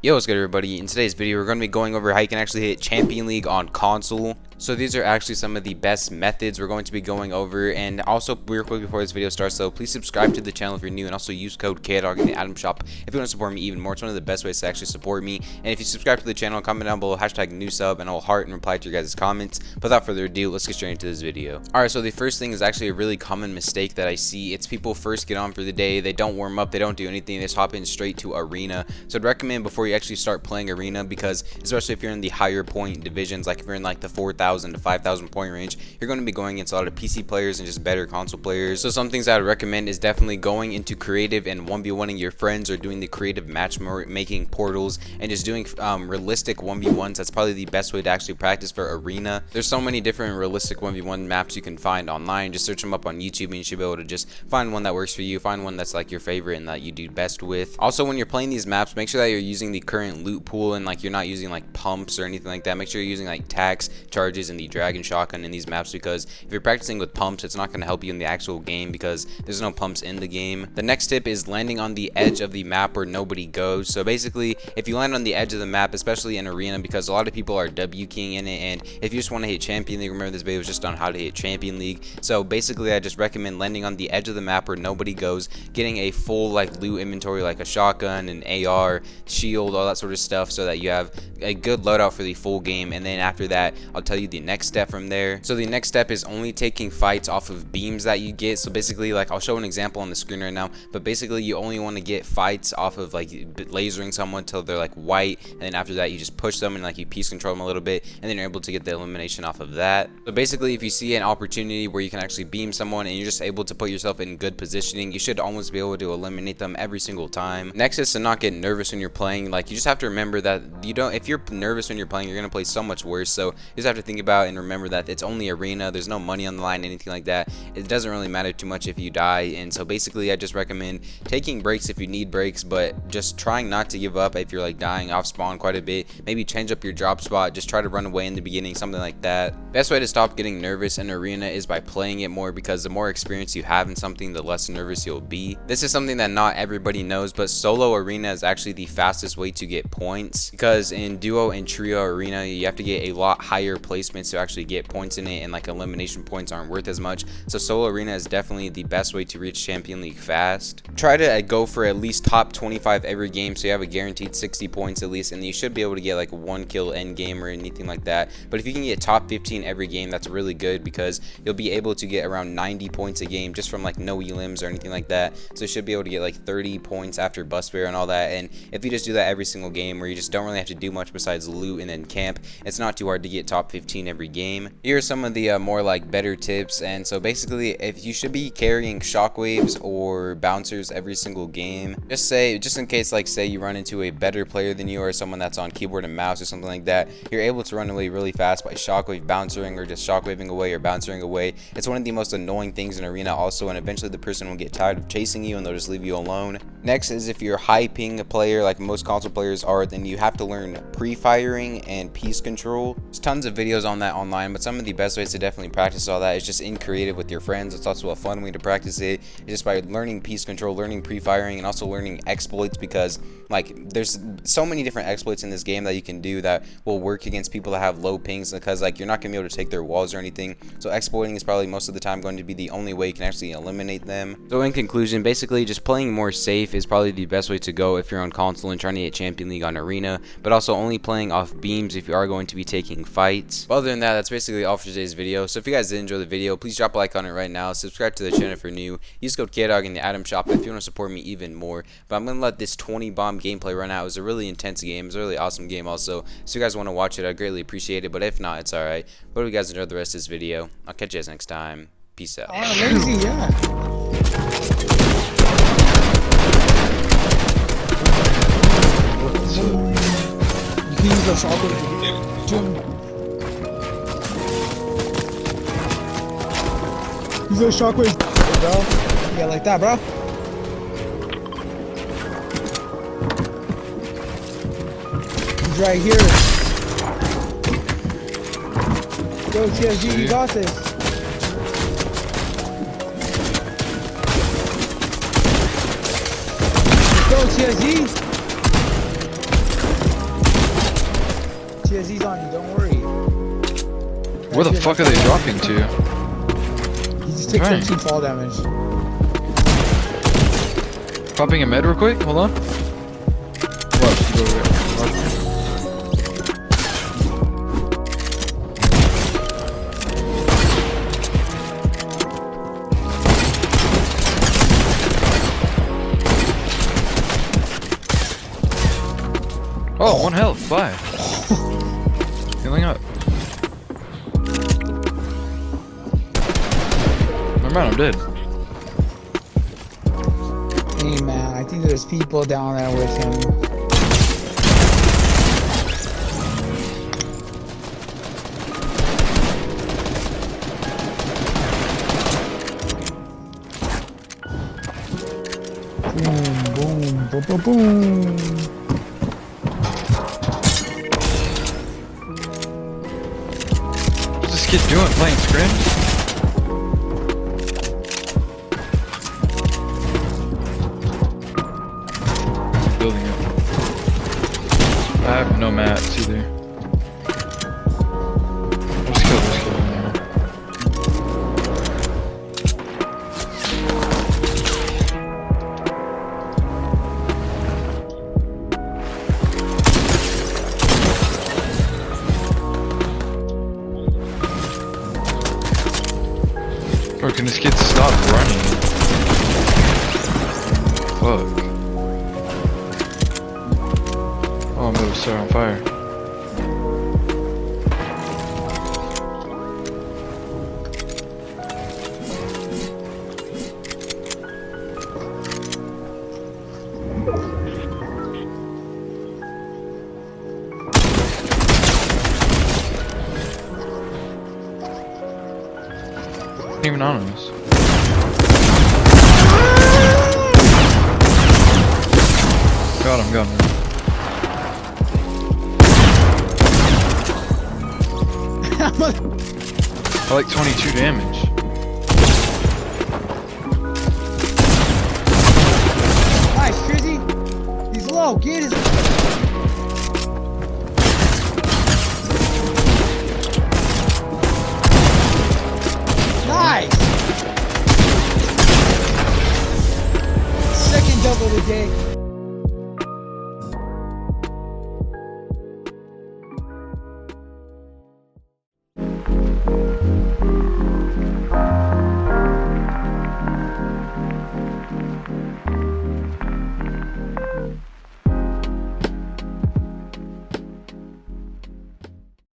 Yo, what's good everybody? In today's video, we're going to be going over how you can actually hit Champion League on console. So these are actually some of the best methods we're going to be going over. And also, real quick before this video starts though, please subscribe to the channel if you're new, and also use code KDOG in the item shop if you want to support me even more. It's one of the best ways to actually support me. And if you subscribe to the channel, comment down below hashtag new sub, and I'll heart and reply to your guys' comments. But without further ado, let's get straight into this video. Alright, so the first thing is actually a really common mistake that I see. It's people first get on for the day, they don't warm up, they don't do anything, they just hop in straight to arena. So I'd recommend before you actually start playing arena, because especially if you're in the higher point divisions, like if you're in like the 4,000 to 5,000 point range, you're going to be going against a lot of PC players and just better console players. So some things I would recommend is definitely going into creative and 1v1ing your friends, or doing the creative matchmaking portals and just doing realistic 1v1s. That's probably the best way to actually practice for arena. There's so many different realistic 1v1 maps you can find online. Just search them up on YouTube and you should be able to just find one that works for you, find one that's like your favorite and that you do best with. Also, when you're playing these maps, make sure that you're using the current loot pool, and like you're not using like pumps or anything like that. Make sure you're using like tax charges and the dragon shotgun in these maps, because if you're practicing with pumps, it's not going to help you in the actual game because there's no pumps in the game. The next tip is landing on the edge of the map where nobody goes. So basically, if you land on the edge of the map, especially in arena, because a lot of people are W keying in it, and if you just want to hit Champion League, remember this video is just on how to hit Champion League. So basically, I just recommend landing on the edge of the map where nobody goes, getting a full like loot inventory, like a shotgun, an AR, shield, all that sort of stuff, so that you have a good loadout for the full game. And then after that, I'll tell you the next step from there. So the next step is only taking fights off of beams that you get. So basically, like I'll show an example on the screen right now, but basically you only want to get fights off of like lasering someone till they're like white, and then after that you just push them and like you piece control them a little bit, and then you're able to get the elimination off of that. So basically, if you see an opportunity where you can actually beam someone and you're just able to put yourself in good positioning, you should almost be able to eliminate them every single time. Next is to not get nervous when you're playing. Like you just have to remember that if you're nervous when you're playing, you're gonna play so much worse. So you just have to think about and remember that it's only arena, there's no money on the line, anything like that. It doesn't really matter too much if you die. And so basically, I just recommend taking breaks if you need breaks, but just trying not to give up if you're like dying off spawn quite a bit. Maybe change up your drop spot, just try to run away in the beginning, something like that. Best way to stop getting nervous in arena is by playing it more, because the more experience you have in something, the less nervous you'll be. This is something that not everybody knows, but solo arena is actually the fastest way to get points, because in duo and trio arena you have to get a lot higher placements to actually get points in it, and like elimination points aren't worth as much. So solo arena is definitely the best way to reach Champion League fast. Try to go for at least top 25 every game, so you have a guaranteed 60 points at least, and you should be able to get like one kill end game or anything like that. But if you can get top 15 every game, that's really good, because you'll be able to get around 90 points a game just from like no elims or anything like that. So you should be able to get like 30 points after bus fair and all that. And if you just do that every single game, where you just don't really have to do much besides loot and then camp, it's not too hard to get top 15 every game. Here are some of the more like better tips. And so basically, if you should be carrying shockwaves or bouncers every single game, just in case, like say you run into a better player than you, or someone that's on keyboard and mouse or something like that, you're able to run away really fast by shockwave bouncing, or just shockwaving away or bouncing away. It's one of the most annoying things in arena also, and eventually the person will get tired of chasing you and they'll just leave you alone. Next is, if you're high ping player like most console players are, then you have to learn pre-firing and piece control. There's tons of videos on that online, but some of the best ways to definitely practice all that is just in creative with your friends. It's also a fun way to practice it, just by learning piece control, learning pre-firing, and also learning exploits, because like there's so many different exploits in this game that you can do that will work against people that have low pings, because like you're not gonna be able to take their walls or anything. So exploiting is probably most of the time going to be the only way you can actually eliminate them. So in conclusion, basically just playing more safe is probably the best way to go if you're on console and trying to get Champion League on arena, but also only playing off beams if you are going to be taking fights. But other than that, that's basically all for today's video. So if you guys did enjoy the video, please drop a like on it right now, subscribe to the channel if you're new, use code KDOG in the item shop if you want to support me even more. But I'm gonna let this 20 bomb gameplay run out. It was a really intense game, it was a really awesome game also, so if you guys want to watch it, I greatly appreciate it, but if not, it's alright. But if you guys enjoyed the rest of this video, I'll catch you guys next time. Peace out. Oh, amazing, yeah. You can use the shotgun. Use those shockwaves, bro. Yeah, like that, bro. He's right here. Go, TSG, you got this. Let's go, TSG. He's on you, don't worry. Where the fuck are they dropping to? He just took 13 fall damage. Popping a med real quick, hold on. What? Go over there. Oh, 1 health, bye. Healing up. Never mind, I'm dead. Hey man, I think there's people down there with him. Boom, boom, boom, boom, boom. What's this kid doing? Playing scrims? Building it. I have no mats either. Let's kill this kid. Bro, can this kid stop running? Fuck. Oh, I'm gonna start on fire. Not even on us. Got him, got him. I like 22 damage. Nice, Trizzy. He's low. Get his.